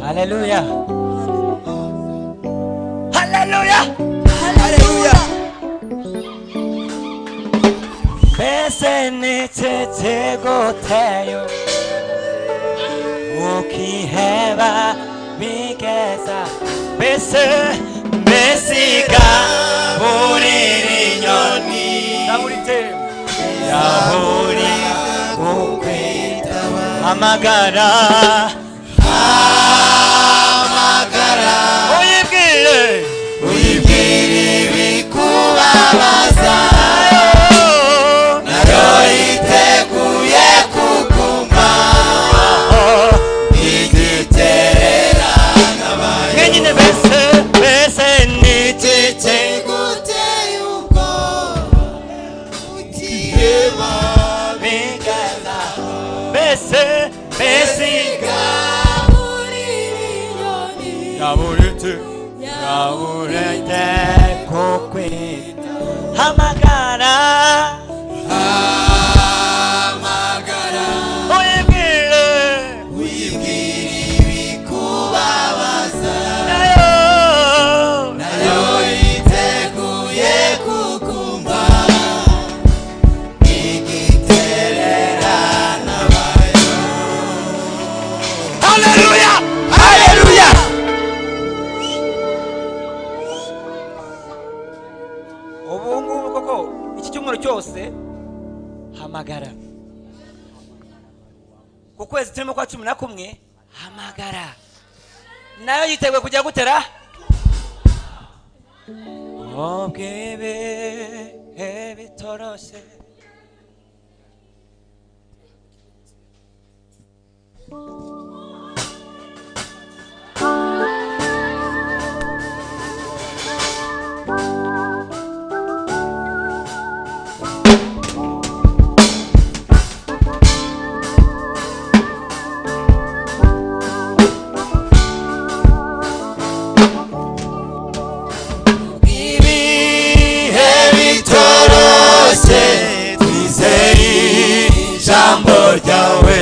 Haleluya. Haleluya. Haleluya. Besene tete goteyo ukiheba bigeza bese mesiga buriri nyoni naburite yahuri ukwitaba amagara uyibwire bikubabaza nayo iteguye kuguma igiterera n'abayo mwenyine bese nitite guteye ubwoba ukiheba bigeza bese yaburite kokwita hamagara uyibwire ibikubabaza nayo iteguye kukumva igiterera n'abayo. Haleluya. Haleluya. Ubungubu koko iki cyumweru cyose hamagara ku kwezi turimo kwa 11 hamagara nayo yiteguye kujya gutera obwebe ebitorose jambo ryawe